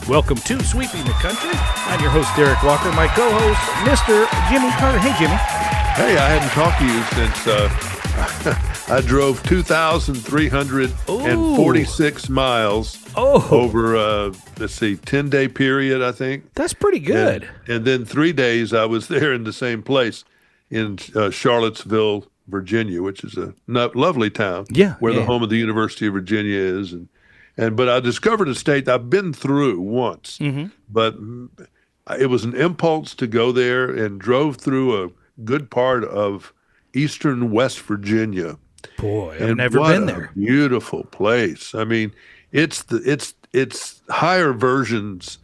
Welcome to Sweeping the Country. I'm your host, Derek Walker. My co-host, Mr. Jimmy Carter. Hey, Jimmy. Hey, I hadn't talked to you since I drove 2,346 miles over, 10-day period, I think. That's pretty good. And then 3 days I was there in the same place in Charlottesville, Virginia, which is a lovely town. Where the home of the University of Virginia is. But I discovered a state I've been through once, but it was an impulse to go there and drove through a good part of eastern West Virginia. Boy, I've never been there. Beautiful place. I mean, it's higher versions,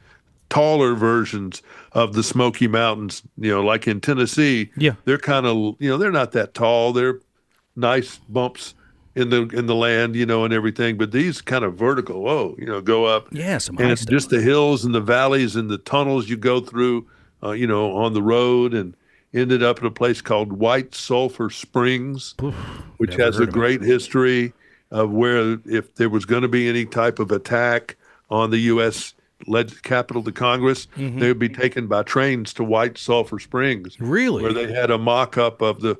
taller versions of the Smoky Mountains. Like in Tennessee. They're kind of they're not that tall. They're nice bumps in the land, and everything, but these kind of vertical, go up. Yeah, some high stuff. Just the hills and the valleys and the tunnels you go through, on the road, and ended up at a place called White Sulphur Springs, which has a great history of where if there was going to be any type of attack on the U.S. Capitol, the Congress, they would be taken by trains to White Sulphur Springs. Really? Where they had a mock-up of the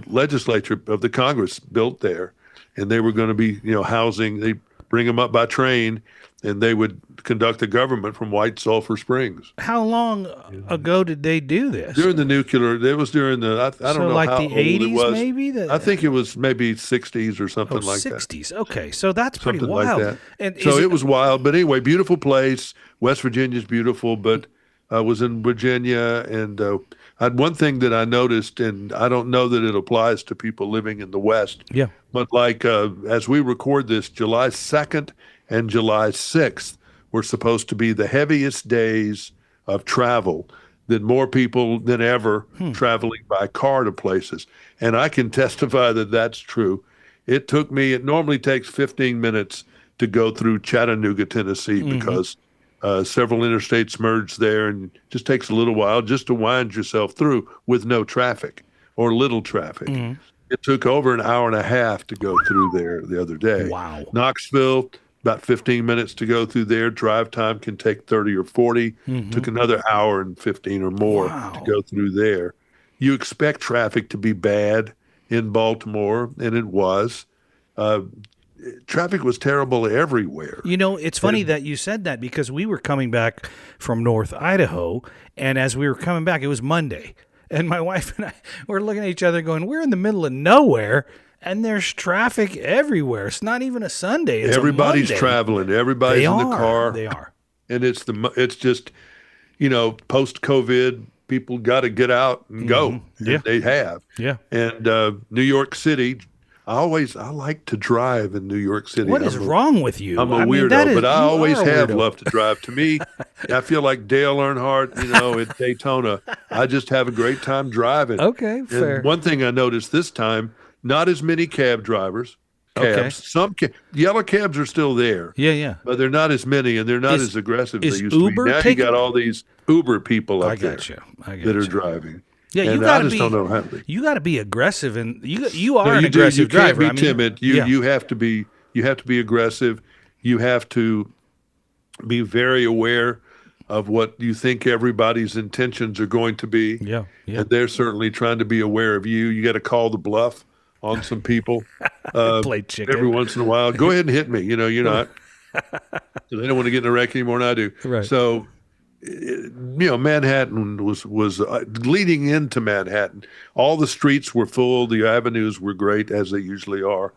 legislature of the Congress built there, and they were going to be housing. They bring them up by train, and they would conduct the government from White Sulphur Springs. How long ago did they do this? During the nuclear. It was during the I don't know like how the old 80s it was. maybe. I think it was maybe 60s or something like 60s. Okay, so that's pretty something wild. like that. And so it was wild, but anyway, beautiful place. West Virginia's beautiful, but I was in Virginia, and one thing that I noticed, and I don't know that it applies to people living in the West. But like as we record this, July 2nd and July 6th were supposed to be the heaviest days of travel, that more people than ever traveling by car to places. And I can testify that that's true. It normally takes 15 minutes to go through Chattanooga, Tennessee, because several interstates merge there, and it just takes a little while just to wind yourself through with no traffic or little traffic. It took over an hour and a half to go through there the other day. Wow. Knoxville, about 15 minutes to go through there. Drive time can take 30 or 40. Took another hour and 15 or more to go through there. You expect traffic to be bad in Baltimore, and it was. Traffic was terrible everywhere. It's funny that you said that, because we were coming back from North Idaho, and as we were coming back, it was Monday. And my wife and I were looking at each other going, we're in the middle of nowhere, and there's traffic everywhere. It's not even a Sunday. It's Everybody's a Monday. traveling. Everybody's in the car. They are. And it's just, post-COVID, people got to get out and go. And they have. And New York City, I like to drive in New York City. What is wrong with you? I'm a weirdo, but I always have loved to drive. To me, I feel like Dale Earnhardt, at Daytona. I just have a great time driving. Okay, fair. And one thing I noticed this time, not as many cab drivers. Some yellow cabs are still there. But they're not as many, and they're not as aggressive as they used to be. Now you got all these Uber people up there that are driving. Yeah, and I just don't know how to be. You got to be aggressive, and you are an aggressive driver. You can't be timid. You have to be aggressive. You have to be very aware of what you think everybody's intentions are going to be. And they're certainly trying to be aware of you. You got to call the bluff on some people. Play chicken every once in a while. Go ahead and hit me. You're not. So they don't want to get in a wreck any more than I do. Right. So. Manhattan was leading into Manhattan. All the streets were full. The avenues were great, as they usually are.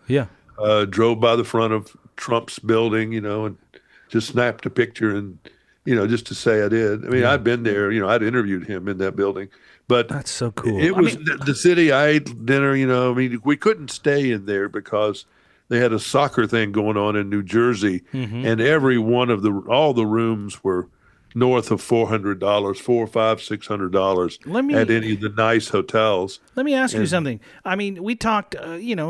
Drove by the front of Trump's building, and just snapped a picture, and just to say I did. I mean, I'd been there. I'd interviewed him in that building. But that's so cool. It was the city. I ate dinner. We couldn't stay in there because they had a soccer thing going on in New Jersey, and every one of all the rooms were north of $400, $400, $500, $600 at any of the nice hotels. Let me ask you something. I mean, we talked,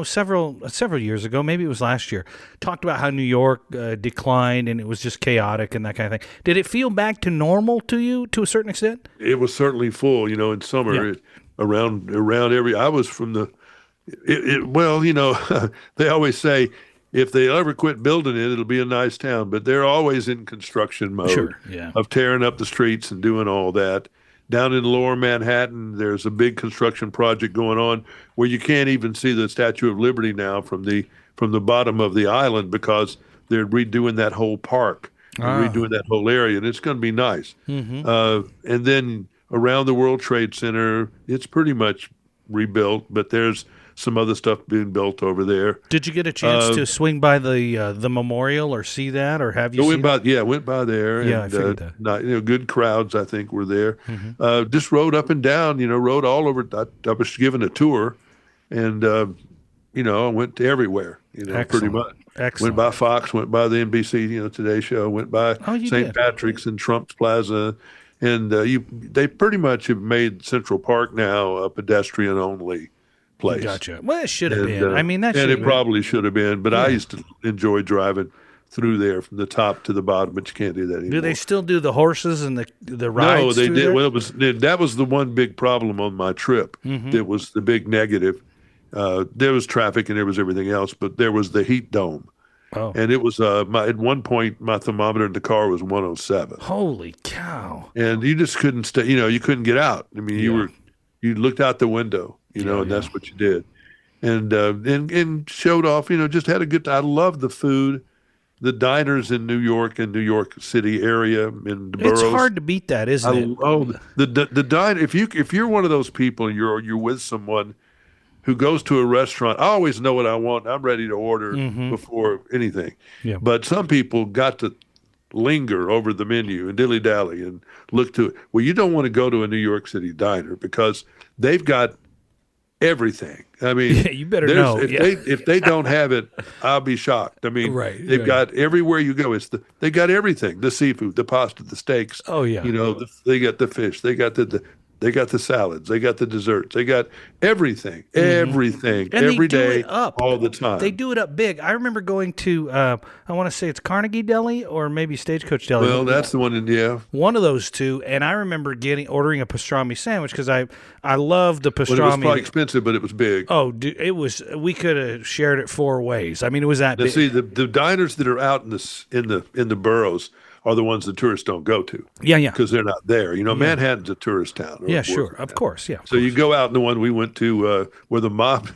several years ago, maybe it was last year, talked about how New York declined and it was just chaotic and that kind of thing. Did it feel back to normal to you to a certain extent? It was certainly full. In summer, around every. I was from the. They always say if they ever quit building it, it'll be a nice town. But they're always in construction mode Sure. Yeah. of tearing up the streets and doing all that. Down in Lower Manhattan, there's a big construction project going on where you can't even see the Statue of Liberty now from the bottom of the island because they're redoing that whole park and Ah. redoing that whole area, and it's going to be nice. Mm-hmm. And then around the World Trade Center, it's pretty much rebuilt, but there's some other stuff being built over there. Did you get a chance to swing by the memorial or see that, or have you seen? Went by there, Yeah, I and figured that. not, good crowds I think were there. Mm-hmm. Just rode up and down, rode all over. I was given a tour, and I went to everywhere, pretty Excellent. much. Excellent. Went by Fox, went by the NBC, Today Show, went by Oh, you St. did. Patrick's and Trump's Plaza, and they pretty much have made Central Park now a pedestrian only place. Gotcha. Well, it should have And, been. I mean, that should and have it been. probably should have been, but I Yeah. used to enjoy driving through there from the top to the bottom, but you can't do that anymore. Do they still do the horses and the rides? No, they through did. there? Well, that was the one big problem on my trip. Mm-hmm. That was the big negative. There was traffic and there was everything else, but there was the heat dome, Oh, and it was at one point my thermometer in the car was 107, holy cow! and you just couldn't stay. You couldn't get out. I mean, Yeah. you looked out the window, Yeah, and that's what you did, and showed off. Just had a good. I love the food. The diners in New York and New York City area in the boroughs. It's hard to beat that, isn't it? The diner. If you're one of those people and you're with someone who goes to a restaurant, I always know what I want. I'm ready to order before anything. Yeah. But some people got to linger over the menu and dilly dally and look to it. Well, you don't want to go to a New York City diner because they've got everything. I mean, Yeah, you better know. If they don't have it, I'll be shocked. I mean, Right, they've right. got everywhere you go. They got everything: the seafood, the pasta, the steaks. Oh, yeah. They got the fish. They got they got the salads. They got the desserts. They got everything, everything, And they every do day, it up. all the time. They do it up big. I remember going to, I want to say it's Carnegie Deli or maybe Stagecoach Deli. Well, that's the one in One of those two, and I remember ordering a pastrami sandwich because I love the Well, it was pastrami. probably expensive, but it was big. Oh, dude, it was. We could have shared it 4 ways. I mean, it was that Now, big. see, the diners that are out in the boroughs are the ones the tourists don't go to Yeah, yeah, because they're not there. Manhattan's a tourist town. or yeah. was Sure, a of town. course, yeah. So you go out in the one we went to where the mob.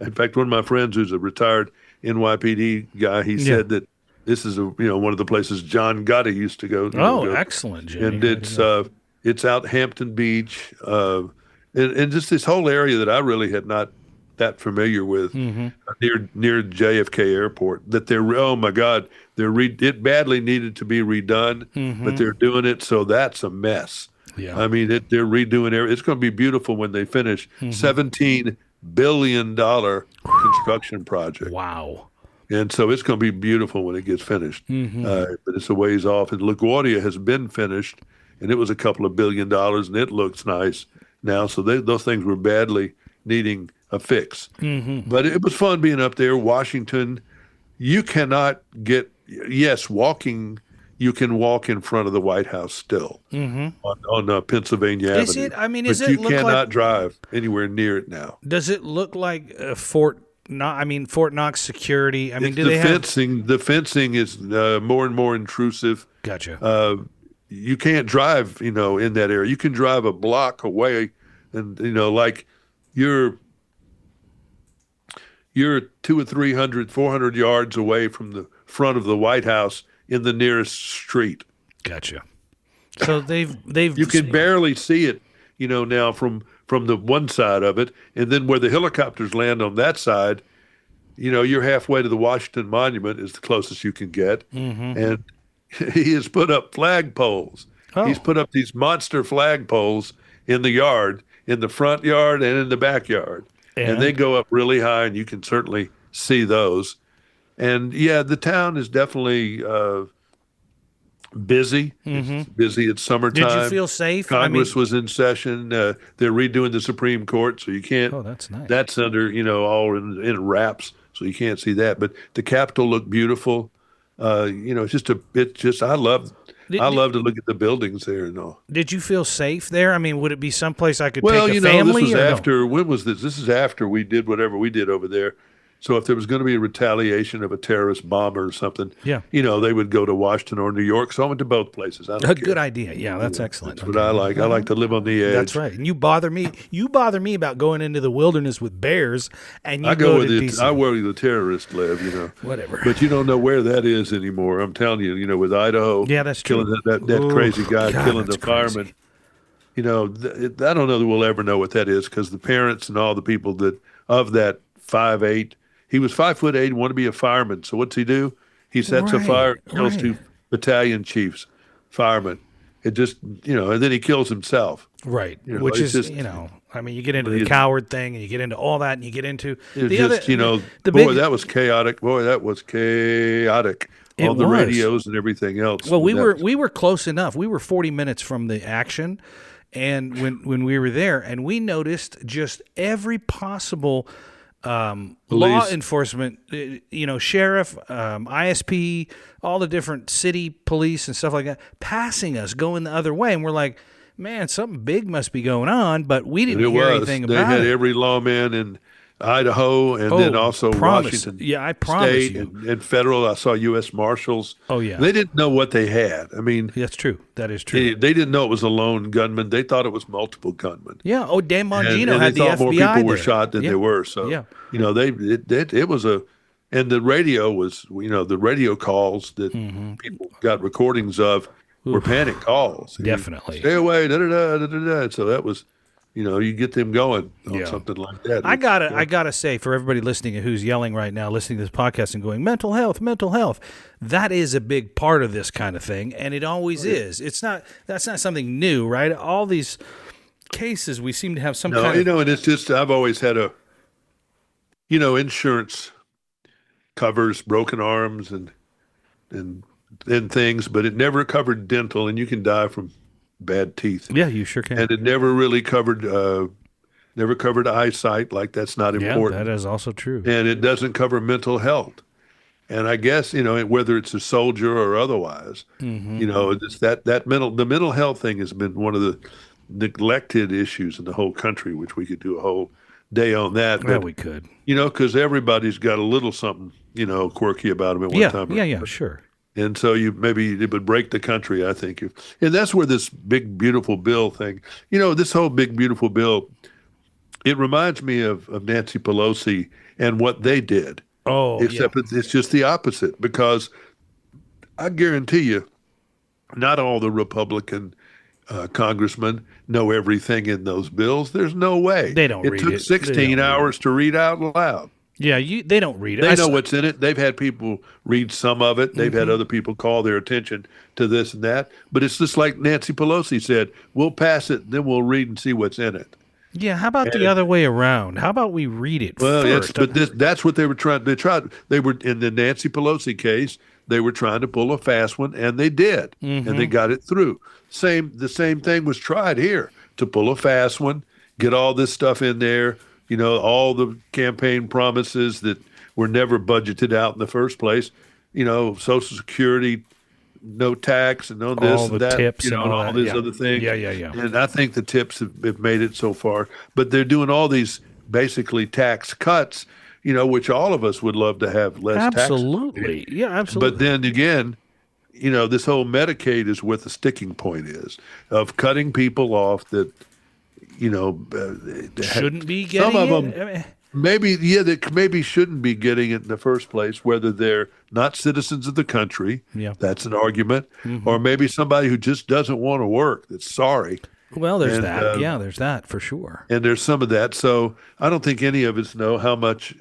In fact, one of my friends who's a retired NYPD guy, he said that this is one of the places John Gotti used to go. Oh, excellent, Jimmy. And it's out Hampton Beach, and just this whole area that I really had not that familiar with near JFK Airport. That oh my God, it badly needed to be redone, but they're doing it, so that's a mess. Yeah. I mean, they're redoing it. It's going to be beautiful when they finish. $17 billion construction project. Wow. And so it's going to be beautiful when it gets finished. But it's a ways off. And LaGuardia has been finished, and it was a couple of $1 billion, and it looks nice now. So those things were badly needing a fix. But it was fun being up there. Washington, you cannot walking. You can walk in front of the White House still on Pennsylvania Is Avenue. it? I mean, but does it you look cannot like? drive anywhere near it now. Does it look like Fort Knox security? I mean, do the they have? fencing? The fencing is more and more intrusive. Gotcha. You can't drive, in that area. You can drive a block away, and like you're 200 or 300, 400 yards away from the front of the White House in the nearest street. Gotcha. So they've You can barely see it, now from the one side of it, and then where the helicopters land on that side, you're halfway to the Washington Monument is the closest you can get, and he has put up flagpoles. Oh. He's put up these monster flagpoles in the yard, in the front yard and in the backyard, and they go up really high, and you can certainly see those. And yeah, the town is definitely busy. It's busy. It's summertime. Did you feel safe? Congress was in session. They're redoing the Supreme Court, so you can't. Oh, that's nice. That's under all in wraps, so you can't see that. But the Capitol looked beautiful. It's just I love to look at the buildings there and all. Did you feel safe there? I mean, would it be someplace I could Well, take a family? this was or no? after. When was this? This is after we did whatever we did over there. So if there was going to be a retaliation of a terrorist bomb or something, Yeah. they would go to Washington or New York. So I went to both places. I don't A care. good idea. Yeah, that's excellent. That's what I like. I like to live on the edge. That's right. And you bother me. You bother me about going into the wilderness with bears, and you I go to where DC. I where the terrorists live, Whatever. But you don't know where that is anymore. I'm telling you, with Idaho, Yeah, that's killing true. that Ooh, crazy guy, God, killing that's the fireman. crazy. I don't know that we'll ever know what that is because the parents and all the people of that 5'8", he was 5'8" and wanted to be a fireman. So what's he do? He sets a fire, kills Right. 2 battalion chiefs, firemen. It just, and then he kills himself. Right. Which it's is, just, I mean, you get into the coward thing, and you get into all that, and you get into it's the just, other. The boy, big, that was chaotic. Boy, that was chaotic It on the was. radios and everything else. Well, That we were close enough. We were 40 minutes from the action, and when we were there, and we noticed just every possible law Police. enforcement, sheriff, ISP, all the different city police and stuff like that, passing us, going the other way, and we're like, man, something big must be going on, but we didn't hear anything They about had it. every lawman in Idaho and then also promise. Washington Yeah, I promise State you. and federal. I saw U.S. Marshals. Oh, yeah. They didn't know what they had. I mean, That's true. That is true. they didn't know it was a lone gunman. They thought it was multiple gunmen. Yeah. Oh, Dan Bongino And had they the thought more FBI people were there. shot than Yeah. they were. So, Yeah. it was and the radio was, the radio calls that people got recordings of were panic calls. Definitely. Stay away, da da da da da da. So that was, you get them going on Yeah. something like that. I gotta say, for everybody listening who's yelling right now, listening to this podcast and going, mental health, that is a big part of this kind of thing, and it always is. That's not something new, right? All these cases, we seem to have some kind of and it's just I've always had insurance covers broken arms and things, but it never covered dental, and you can die from bad teeth. Yeah, you sure can. And it never really covered eyesight, like that's not Yeah, important. that is also true. And it doesn't cover mental health. And I guess, whether it's a soldier or otherwise, it's the mental health thing has been one of the neglected issues in the whole country, which we could do a whole day on that. Well, But, we could. because everybody's got a little something, quirky about them at one time. Yeah, sure. And so maybe it would break the country, I think. And that's where this big, beautiful bill thing, this whole big, beautiful bill, it reminds me of Nancy Pelosi and what they did. Oh, Except it's just the opposite, because I guarantee you, not all the Republican congressmen know everything in those bills. There's no way. They don't read It took it. 16 hours to read out loud. Yeah, they don't read it. They know what's in it. They've had people read some of it. They've had other people call their attention to this and that. But it's just like Nancy Pelosi said, we'll pass it, then we'll read and see what's in it. Yeah, how about the other way around? How about we read it first? That's what they were trying. They were in the Nancy Pelosi case. They were trying to pull a fast one, and they did, and they got it through. The same thing was tried here to pull a fast one, get all this stuff in there. All the campaign promises that were never budgeted out in the first place. Social Security, no tax, and no this All the and that, tips and and all all that, these yeah. other things. Yeah. And I think the tips have made it so far. But they're doing all these basically tax cuts, which all of us would love to have less tax. Absolutely. Yeah, absolutely. But then again, this whole Medicaid is what the sticking point is of cutting people off that, shouldn't be getting some of it. them. That maybe shouldn't be getting it in the first place, whether they're not citizens of the country. Yeah. That's an argument. Or maybe somebody who just doesn't want to work, that's sorry. Well, there's And, that. There's that for sure. And there's some of that. So I don't think any of us know how much,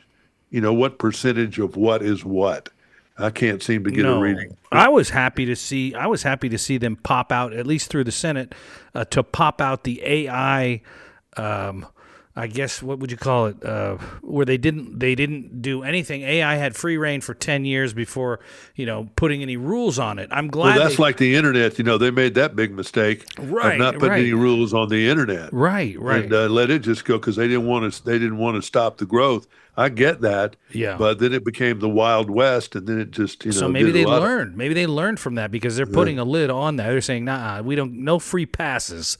what percentage of what is what. I can't seem to get a reading. I was happy to see them pop out, at least through the Senate, to pop out the AI. I guess what would you call it? Where they didn't do anything. AI had free reign for 10 years before putting any rules on it. I'm glad. Well, that's like the internet. They made that big mistake of not putting any rules on the internet. Right. And let it just go because they didn't want to stop the growth. I get that. Yeah. But then it became the Wild West, and then it just So maybe they learned. Maybe they learned from that because they're putting a lid on that. They're saying, "Nah, we don't. No free passes."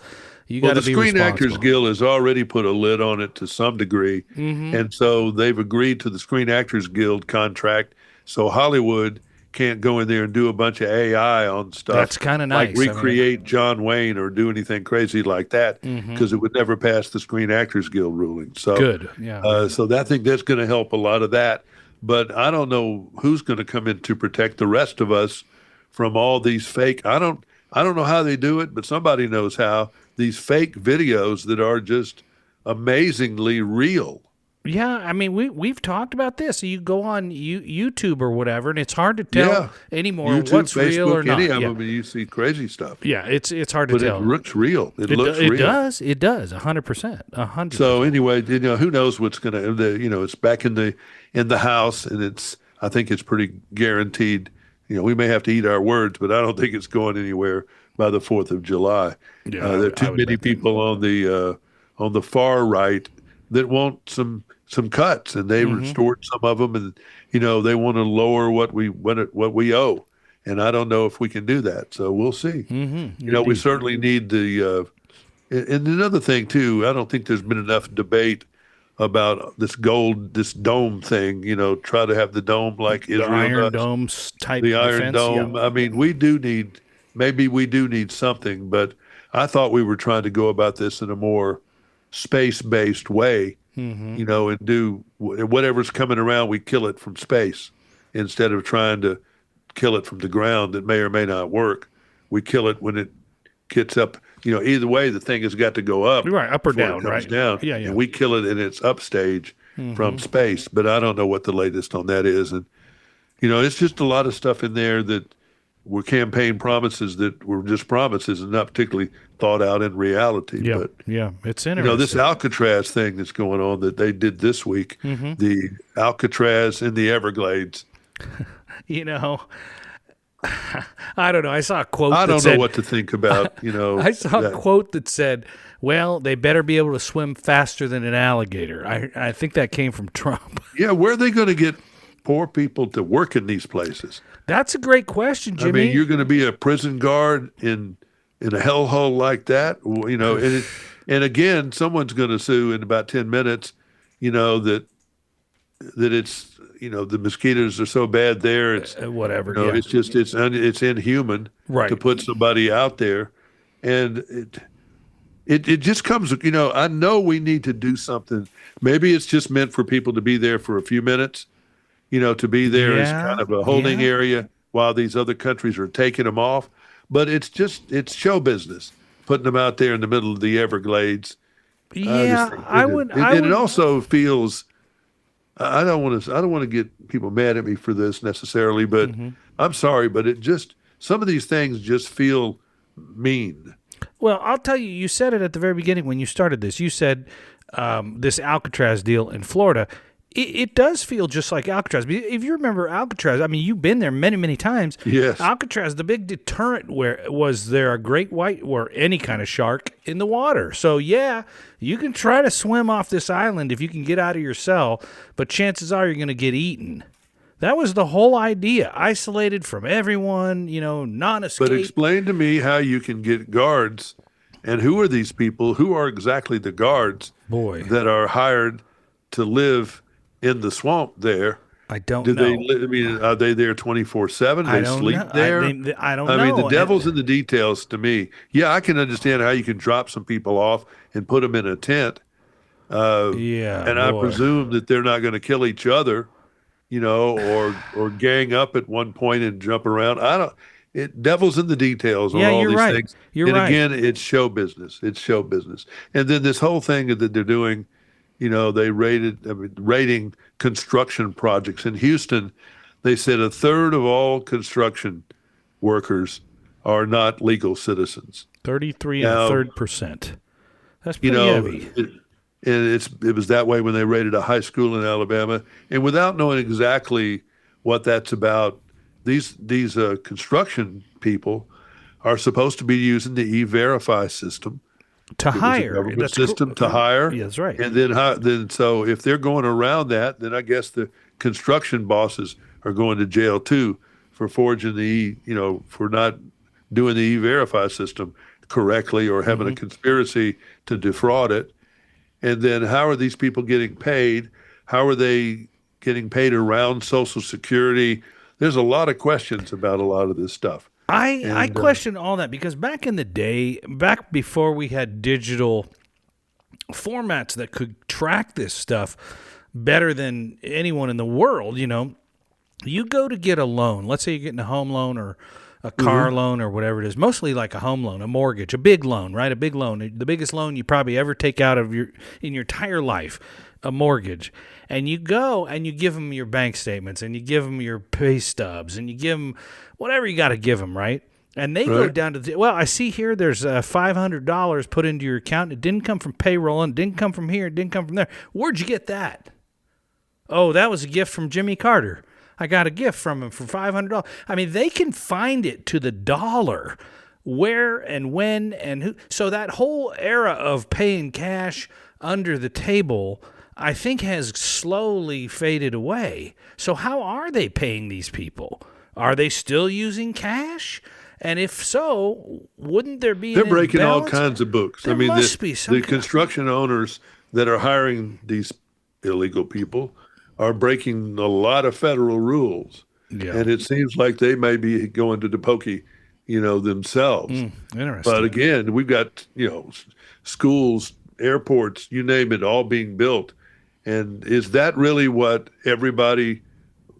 You Well, got to the be Screen Actors responsible. Guild has already put a lid on it to some degree. Mm-hmm. And so they've agreed to the Screen Actors Guild contract. So Hollywood can't go in there and do a bunch of AI on stuff That's kind of like nice. I mean, recreate John Wayne or do anything crazy like that mm-hmm. because it would never pass the Screen Actors Guild ruling. So, Good. Yeah. so I think that's going to help a lot of that. But I don't know who's going to come in to protect the rest of us from all these fake. I don't know how they do it, but somebody knows how. These fake videos that are just amazingly real. Yeah, I mean we've talked about this. You go on YouTube or whatever, and it's hard to tell Yeah. anymore YouTube, what's real or Facebook, any not. of Yeah, them, and you see crazy stuff. yeah, it's hard to But it tell. looks real. It It looks it real. does 100%, 100%. So anyway, who knows what's going to, it's back in the house, and I think it's pretty guaranteed. We may have to eat our words, but I don't think it's going anywhere by the 4th of July. Yeah, There are I too would many bet that. people on the far right that want some cuts, and they Mm-hmm. restored some of them, and they want to lower what we owe, and I don't know if we can do that. So we'll see. Mm-hmm. We Indeed. certainly need and another thing too, I don't think there's been enough debate about this dome thing. Try to have the dome like The Israel Iron does, Dome's type the Iron defense. Yeah. Dome. I mean, maybe we do need something, but I thought we were trying to go about this in a more space-based way, Mm-hmm. and do whatever's coming around, we kill it from space instead of trying to kill it from the ground that may or may not work. We kill it when it gets up. Either way, the thing has got to go up Right, up or before down, it comes right? down. Yeah, yeah. And we kill it in its upstage from Mm-hmm. space. But I don't know what the latest on that is. And, it's just a lot of stuff in there that were campaign promises that were just promises and not particularly thought out in reality. Yeah, But, yeah. It's this interesting. Alcatraz thing that's going on that they did this week, Mm-hmm. the Alcatraz in the Everglades. You know, I don't know. I saw a quote I that don't know said, what to think about, I saw a that. quote that said, well, they better be able to swim faster than an alligator. I think that came from Trump. Yeah, where are they going to get poor people to work in these places? That's a great question, I Jimmy. mean, you're going to be a prison guard in a hellhole like that, and again, someone's going to sue in about 10 minutes, that it's, the mosquitoes are so bad there, it's Whatever. Yeah. it's just it's inhuman Right. to put somebody out there, and it just comes. I know we need to do something. Maybe it's just meant for people to be there for a few minutes, to be there as kind Yeah. of a holding Yeah. area while these other countries are taking them off. But it's show business, putting them out there in the middle of the Everglades. I just Yeah. think I would. and, I and it would. also feels. I don't want to get people mad at me for this necessarily, but Mm-hmm. I'm sorry, but some of these things just feel mean. Well, I'll tell you. You said it at the very beginning when you started this. You said this Alcatraz deal in Florida. It does feel just like Alcatraz. If you remember Alcatraz, I mean, you've been there many, many times. Yes. Alcatraz, the big deterrent was there a great white or any kind of shark in the water. So, yeah, you can try to swim off this island if you can get out of your cell, but chances are you're going to get eaten. That was the whole idea. Isolated from everyone, non-escape. But explain to me how you can get guards, and who are these people? Who are exactly the guards Boy, that are hired to live in the swamp there? I don't Do they? know. I mean, are they there 24/7? I They don't sleep know. there. I don't I know. mean, the devil's in the details to me. Yeah, I can understand how you can drop some people off and put them in a tent, Yeah, and I boy. presume that they're not going to kill each other, or gang up at one point and jump around. I don't. Devil's in the details on Yeah, all you're these right. things. You're and right. again, it's show business. It's show business. And then this whole thing that they're doing, they rating construction projects in Houston. They said a third of all construction workers are not legal citizens. 33 and a Now, third percent. That's you pretty know, heavy. it was that way when they rated a high school in Alabama, and without knowing exactly what that's about, these construction people are supposed to be using the E-Verify system. To It was a hire. government That's system to hire. Yeah, that's right. And then so if they're going around that, then I guess the construction bosses are going to jail too for forging for not doing the E-Verify system correctly or having a conspiracy to defraud it. And then how are these people getting paid? How are they getting paid around Social Security? There's a lot of questions about a lot of this stuff. I And question all that because back in the day, back before we had digital formats that could track this stuff better than anyone in the world, you go to get a loan. Let's say you're getting a home loan or a car loan or whatever it is, mostly like a home loan, a mortgage, a big loan, right? A big loan, the biggest loan you probably ever take out of in your entire life, a mortgage. And you go and you give them your bank statements and you give them your pay stubs and you give them whatever you got to give them, right? And they go down to I see here there's $500 put into your account. It didn't come from payroll and it didn't come from here. It didn't come from there. Where'd you get that? Oh, that was a gift from Jimmy Carter. I got a gift from him for $500. I mean, they can find it to the dollar where and when and who. So that whole era of paying cash under the table, I think, has slowly faded away. So how are they paying these people? Are they still using cash? And if so, wouldn't there be? They're breaking all kinds of books. There must be some the construction owners that are hiring these illegal people are breaking a lot of federal rules. Yeah. And it seems like they may be going to the pokey, themselves. Interesting. But again, we've got, schools, airports, you name it, all being built. And is that really what everybody,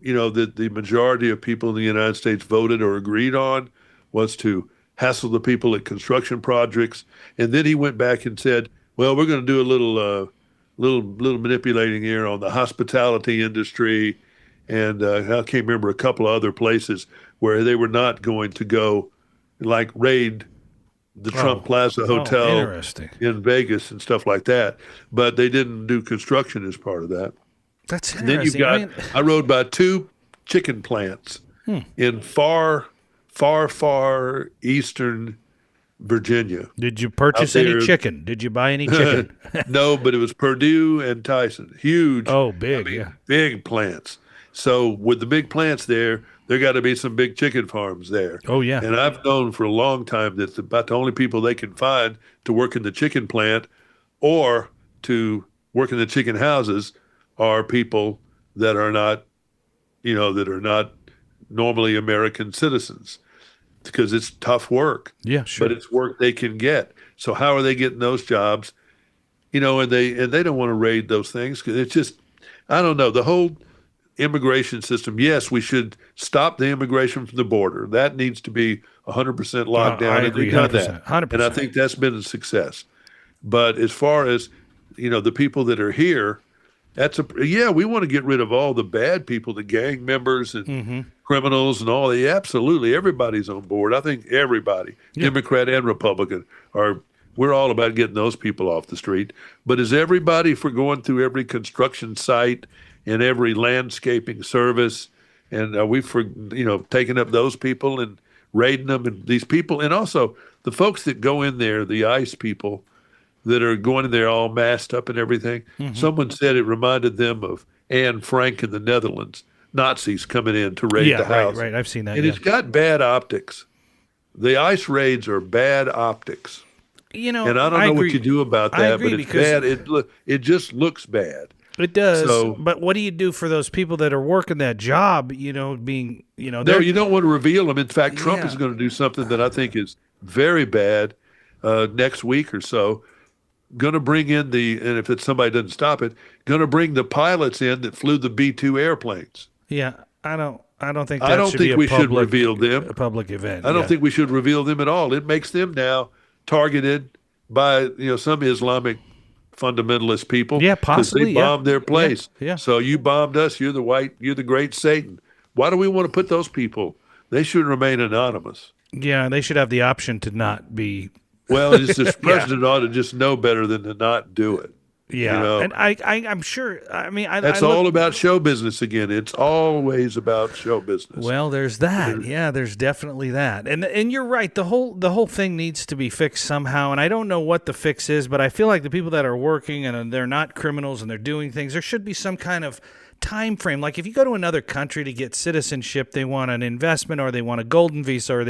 that the majority of people in the United States voted or agreed on, was to hassle the people at construction projects? And then he went back and said, well, we're going to do a little manipulating here on the hospitality industry, and I can't remember a couple of other places where they were not going to go, like raid the Trump Plaza Hotel in Vegas and stuff like that. But they didn't do construction as part of that. That's interesting. And then you've got, I rode by 2 chicken plants in far eastern Virginia. Did you purchase any chicken? Did you buy any chicken? No, but it was Purdue and Tyson. Huge. Oh, big, big plants. So with the big plants there got to be some big chicken farms there. Oh, yeah. And I've known for a long time that about the only people they can find to work in the chicken plant or to work in the chicken houses are people that are not, normally American citizens, because it's tough work. Yeah, sure. But it's work they can get. So how are they getting those jobs? And they don't want to raid those things because it's just, I don't know, the whole immigration system. Yes, we should stop the immigration from the border. That needs to be 100% locked down. I agree, 100%, 100%. And I think that's been a success. But as far as, the people that are here, we want to get rid of all the bad people, the gang members and criminals and all. Absolutely, everybody's on board. I think everybody, Democrat and Republican, we're all about getting those people off the street. But is everybody for going through every construction site and every landscaping service? And are we for, taking up those people and raiding them and these people? And also the folks that go in there, the ICE people that are going in there all masked up and everything. Someone said it reminded them of Anne Frank in the Netherlands, Nazis coming in to raid the house. Right. I've seen that. And it's got bad optics. The ICE raids are bad optics. And I don't know what you do about that, but it's bad. It just looks bad. It does. But what do you do for those people that are working that job, being. No, you don't want to reveal them. In fact, Trump is going to do something that I think is very bad next week or so. Going to bring in and if somebody doesn't stop it, going to bring the pilots in that flew the B-2 airplanes. Yeah, I don't think I don't think we should reveal them. A public event. I don't think we should reveal them at all. It makes them now targeted by some Islamic fundamentalist people. Yeah, possibly. Because they bombed their place. Yeah. So you bombed us. You're the great Satan. Why do we want to put those people? They should remain anonymous. Yeah, they should have the option to not be. Well, the president ought to just know better than to not do it. Yeah, and I'm sure. I mean, that's all about show business again. It's always about show business. Well, there's that. Yeah, there's definitely that. And you're right. The whole thing needs to be fixed somehow. And I don't know what the fix is, but I feel like the people that are working and they're not criminals and they're doing things, there should be some kind of time frame. Like if you go to another country to get citizenship, they want an investment or they want a golden visa or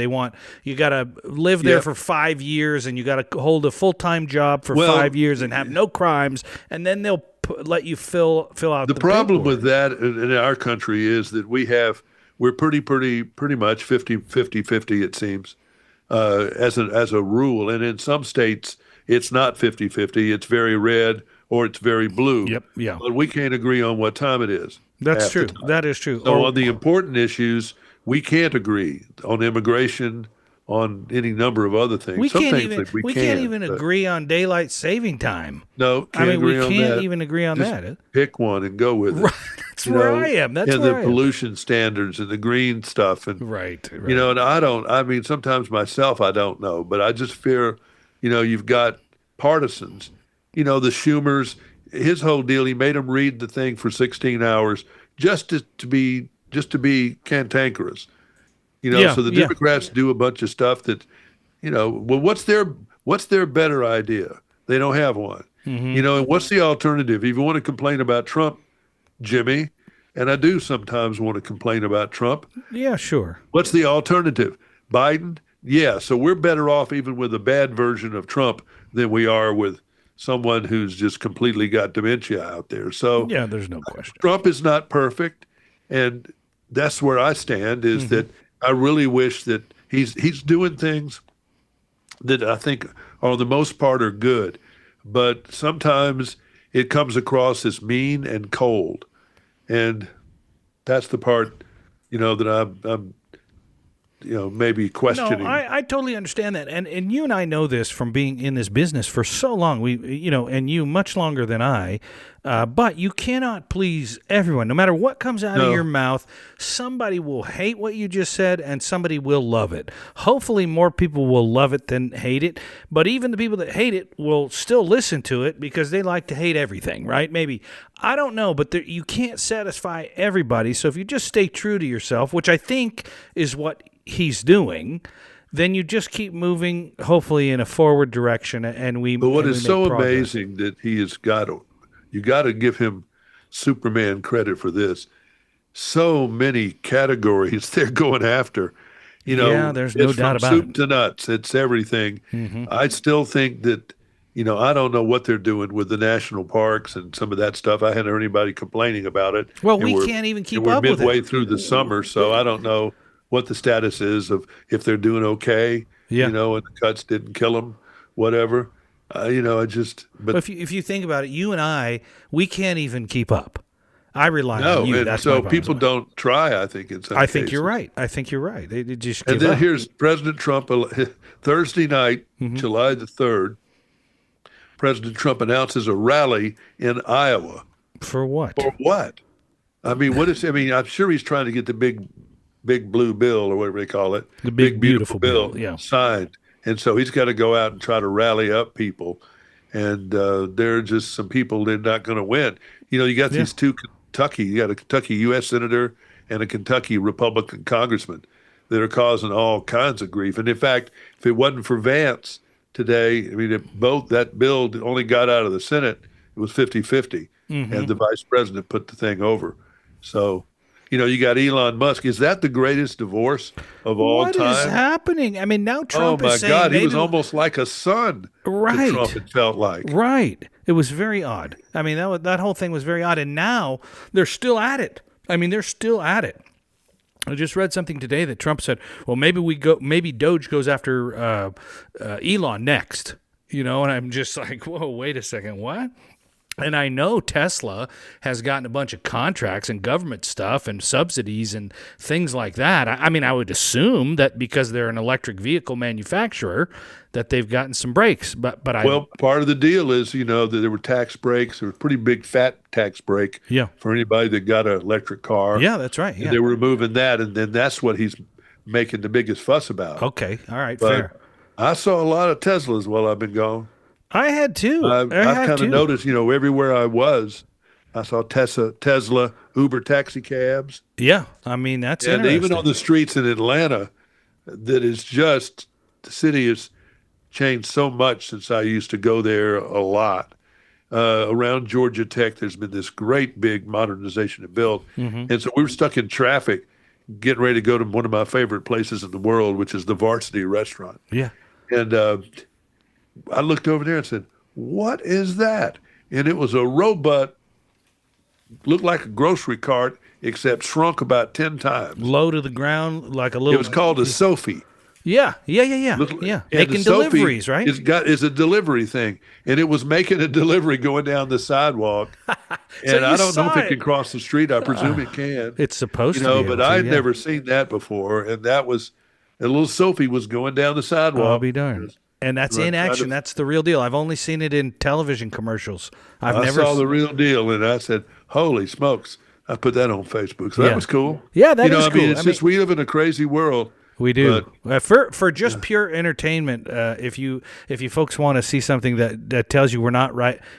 you got to live there Yep. for 5 years and you got to hold a full-time job for Well, 5 years and have no crimes, and then they'll let you fill out the the problem paperwork. with that in our country is that we're pretty much 50-50 it seems, as a rule. And in some states, it's not 50-50. It's very red or it's very blue. Yep. Yeah. But we can't agree on what time it is That's half the true. time. That is true. So on the important issues, we can't agree on immigration, on any number of other things. we Some can't things even that we we can, can't even but agree on daylight saving time. no, I can't mean, we agree on can't that. even agree on Just that. pick one and go with it. Right. That's where I am. That's and where the I am. pollution standards and the green stuff and Right. and I mean sometimes myself I don't know, but I just fear, you've got partisans, the Schumers, his whole deal, he made them read the thing for 16 hours just to be cantankerous. Yeah. So the Yeah. Democrats do a bunch of stuff that, well, what's their better idea? They don't have one. And what's the alternative? If you want to complain about Trump, Jimmy, and I do sometimes want to complain about Trump, Yeah. Sure. what's the alternative? Biden? Yeah, so we're better off even with a bad version of Trump than we are with someone who's just completely got dementia out there. So Yeah. There's no question. Trump is not perfect, and that's where I stand. Is that I really wish that he's doing things that I think, on the most part, are good, but sometimes it comes across as mean and cold, and that's the part, that I'm maybe No, questioning. I totally understand that, and you and I know this from being in this business for so long. And you much longer than I. But you cannot please everyone. No matter what comes out of No. your mouth, somebody will hate what you just said, and somebody will love it. Hopefully, more people will love it than hate it. But even the people that hate it will still listen to it because they like to hate everything, right? Maybe. I don't know, but you can't satisfy everybody. So if you just stay true to yourself, which I think is what he's doing, then you just keep moving, hopefully in a forward direction, and we. But what and we is make so progress. amazing that he has you got to give him Superman credit for this. So many categories they're going after. Yeah, there's no It's doubt from about soup it. to nuts. It's everything. I still think that, I don't know what they're doing with the national parks and some of that stuff. I hadn't heard anybody complaining about it. Well, And we we're- can't even keep and we're up with midway it. through the summer, so I don't know what the status is of if they're doing okay. Yeah. And the cuts didn't kill them, whatever. But If you think about it, you and we can't even keep up. I rely no, on you. and That's so my people problem. don't try, I think, in some I think you're cases. right. I think you're right. They just And give then up. here's President Trump, Thursday night, July the 3rd, President Trump announces a rally in Iowa. For what? For what? I mean, I'm sure he's trying to get the big blue bill or whatever they call it, The big beautiful bill, yeah. signed. And so he's got to go out and try to rally up people. And there are just some people they're not going to win. You got these two you got a Kentucky U.S. senator and a Kentucky Republican congressman that are causing all kinds of grief. And in fact, if it wasn't for Vance today, I mean, that bill only got out of the Senate, it was 50-50, and the vice president put the thing over. So, you got Elon Musk. Is that the greatest divorce of all What time? is happening? I mean, now Trump Oh my is saying God, he maybe was almost like a son. Right. To Trump, it felt like. Right. It was very odd. I mean, that whole thing was very odd, and now they're still at it. I mean, they're still at it. I just read something today that Trump said, "Well, maybe Doge goes after Elon next." And I'm just like, "Whoa, wait a second, what?" And I know Tesla has gotten a bunch of contracts and government stuff and subsidies and things like that. I mean, I would assume that because they're an electric vehicle manufacturer, that they've gotten some breaks. But Well, part of the deal is, that there were tax breaks. There was a pretty big fat tax break Yeah. for anybody that got an electric car. Yeah, that's right. And Yeah. they were removing that, and then that's what he's making the biggest fuss about. Okay. All right. But Fair. I saw a lot of Teslas while I've been gone. I had too. I've I had kind too. of noticed, everywhere I was, I saw Tesla, Uber taxi cabs. Yeah. I mean, that's And interesting. even on the streets in Atlanta, the city has changed so much since I used to go there a lot. around Georgia Tech, there's been this great big modernization and build. And so we were stuck in traffic getting ready to go to one of my favorite places in the world, which is the Varsity Restaurant. Yeah. And I looked over there and said, "What is that?" And it was a robot, looked like a grocery cart, except shrunk about 10 times. Low to the ground, like a It little. was called a Sophie. Yeah. And Making the Sophie deliveries, right? is a delivery thing, and it was making a delivery going down the sidewalk. So And you I don't know if saw it it. can cross the street. I presume it can. It's supposed You to know, be. but able to, I had yeah. never seen that before, and that was a little Sophie was going down the sidewalk. I'll be darned. And that's in Trying to- action. That's the real deal. I've only seen it in television commercials. I've I never saw the real deal, and I said, "Holy smokes!" I put that on Facebook, so Yeah. that was cool. Yeah, that you know, is I mean, cool. it's I just we live in a crazy world. We do. But- For just pure entertainment, if you folks want to see something that tells you we're not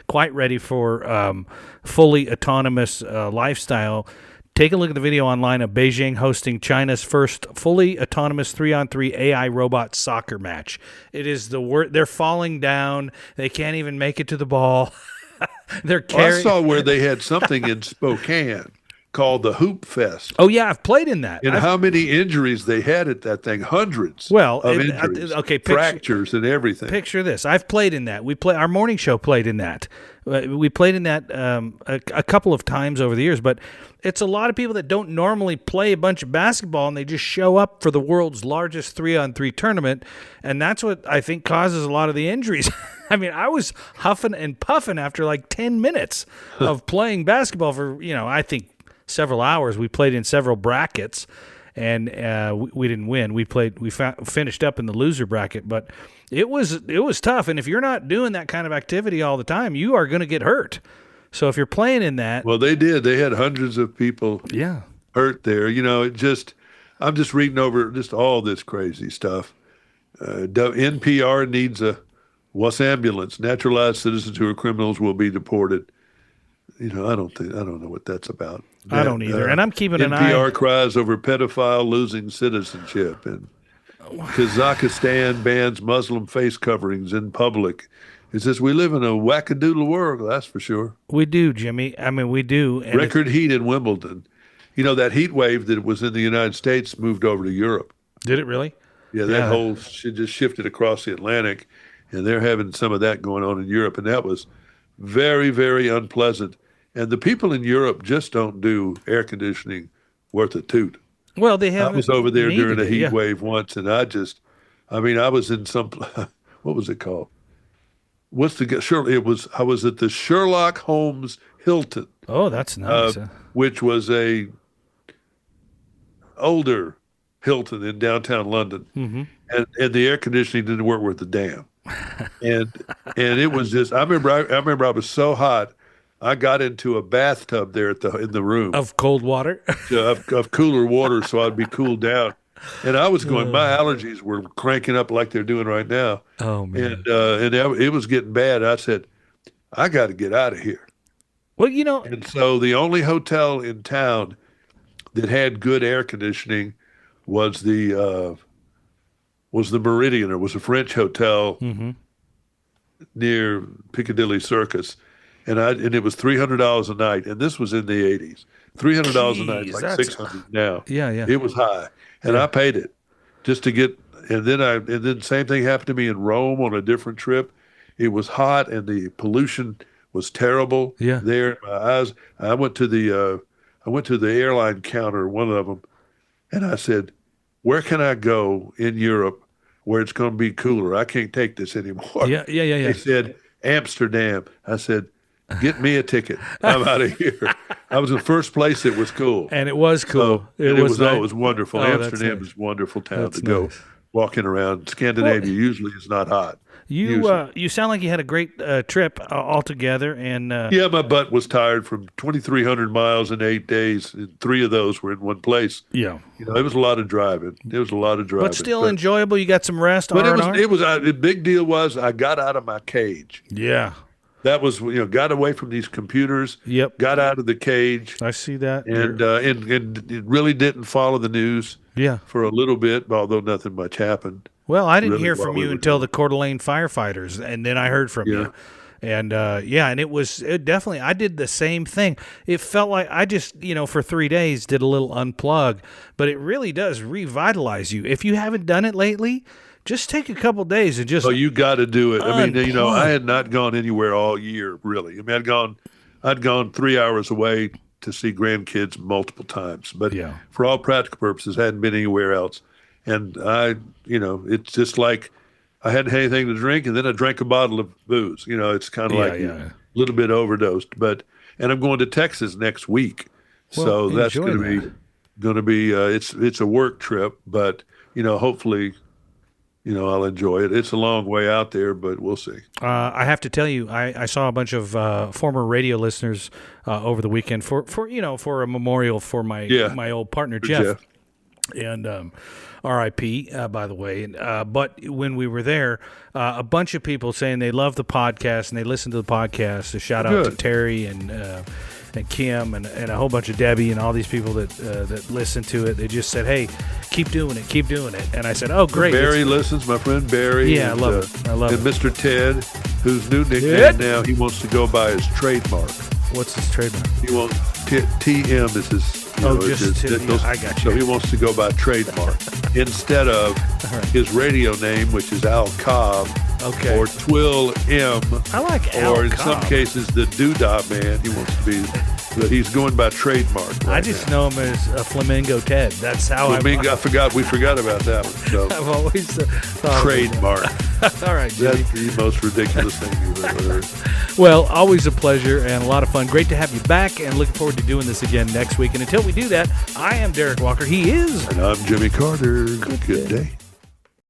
quite ready for fully autonomous lifestyle, take a look at the video online of Beijing hosting China's first fully autonomous 3-on-3 AI robot soccer match. It is they're falling down. They can't even make it to the ball. They're Well, I carrying. saw where they had something in Spokane called the Hoop Fest. Oh yeah, I've played in that. And how many injuries they had at that thing? Hundreds. Well, of it- injuries, okay, picture- fractures and everything. Picture this. I've played in that. Our morning show played in that. We played in that a couple of times over the years, but it's a lot of people that don't normally play a bunch of basketball, and they just show up for the world's largest 3-on-3 tournament, and that's what I think causes a lot of the injuries. I mean, I was huffing and puffing after like 10 minutes of playing basketball for, I think several hours. We played in several brackets, and we didn't win. We finished up in the loser bracket, but it was tough. And if you're not doing that kind of activity all the time, you are going to get hurt. So if you're playing in that, Well, they did. They had hundreds of people yeah, hurt there. I'm just reading over just all this crazy stuff. NPR needs a WAS ambulance. Naturalized citizens who are criminals will be deported. I don't know what that's about. I don't either. And I'm keeping an NPR eye. cries over pedophile losing citizenship, and Kazakhstan bans Muslim face coverings in public. It says we live in a wackadoodle world, that's for sure. We do, Jimmy. I mean, we do. And Record heat in Wimbledon. That heat wave that was in the United States moved over to Europe. did it really? Yeah, that whole shit just shifted across the Atlantic, and they're having some of that going on in Europe, and that was very, very unpleasant. And the people in Europe just don't do air conditioning worth a toot. Well, they I have. was over there during a heat yeah. wave once, and I was in some, what was it called? I was at the Sherlock Holmes Hilton, Oh, that's nice. which was a older Hilton in downtown London, and the air conditioning didn't work worth a damn, and it was just. I remember I was so hot, I got into a bathtub there in the room Of cold water. of cooler water, so I'd be cooled down. And I was going, my allergies were cranking up like they're doing right now. Oh man. And it was getting bad. I said, I got to get out of here. Well, And so the only hotel in town that had good air conditioning was the Meridian. It was a French hotel near Piccadilly Circus, and it was $300 a night. And this was in the '80s. $300 a night, Jeez, like that's- $600 now. Yeah. It was high, and I paid it just to get. And then same thing happened to me in Rome on a different trip. It was hot, and the pollution was terrible. Yeah. There in my eyes. I went to the airline counter, one of them, and I said, "Where can I go in Europe where it's going to be cooler? I can't take this anymore." Yeah. They said Amsterdam. I said, "Get me a ticket. I'm out of here." I was the first place that was cool. And it was cool. It was wonderful. Oh, that's Amsterdam nice. is a wonderful town That's to go nice. walking around. Scandinavia usually is not hot. You sound like you had a great trip altogether, and Yeah, my butt was tired from 2,300 miles in 8 days, and 3 of those were in one place. yeah, It was a lot of driving. but still enjoyable. You got some rest. But R&R? the big deal was I got out of my cage. Yeah. That was, got away from these computers. Yep. Got out of the cage, I see that. and it really didn't follow the news Yeah. for a little bit, although nothing much happened. Well, I didn't really hear while from we you were until doing the Coeur d'Alene firefighters, and then I heard from you. And and it definitely, I did the same thing. It felt like I just, for 3 days did a little unplug, but it really does revitalize you. If you haven't done it lately, just take a couple days and just. Oh, you got to do it. I mean, unplug. I had not gone anywhere all year, really. I mean, I'd gone 3 hours away to see grandkids multiple times, but for all practical purposes, hadn't been anywhere else. And it's just like I hadn't had anything to drink, and then I drank a bottle of booze. It's kind of like a little bit overdosed. And I'm going to Texas next week, so that's going to be it's a work trip, but hopefully. I'll enjoy it. It's a long way out there, but we'll see. I have to tell you, I saw a bunch of former radio listeners over the weekend for a memorial for my old partner Jeff. And R.I.P. By the way. But when we were there, a bunch of people saying they love the podcast and they listen to the podcast. A shout out to Terry and Kim and a whole bunch of Debbie and all these people that listen to it. They just said, "Hey, keep doing it." And I said, "Oh, great." Barry listens, my friend Barry. Yeah, I love it. And Mr. Ted, whose new nickname now, he wants to go by his trademark. What's his trademark? He wants TM is his. I got you. So he wants to go by trademark instead of his radio name, which is Al Cobb. Okay. Or Twill M. I like Al Or in Cobb. some cases, the Doodah Man. He wants to be, but he's going by trademark. I just know him as a Flamingo Ted. That's how we forgot about that one. So I've always thought trademark. All right, Jimmy. That's the most ridiculous thing you've ever heard. Well, always a pleasure and a lot of fun. Great to have you back, and looking forward to doing this again next week. And until we do that, I am Derek Walker. He is. And I'm Jimmy Carter. Good day.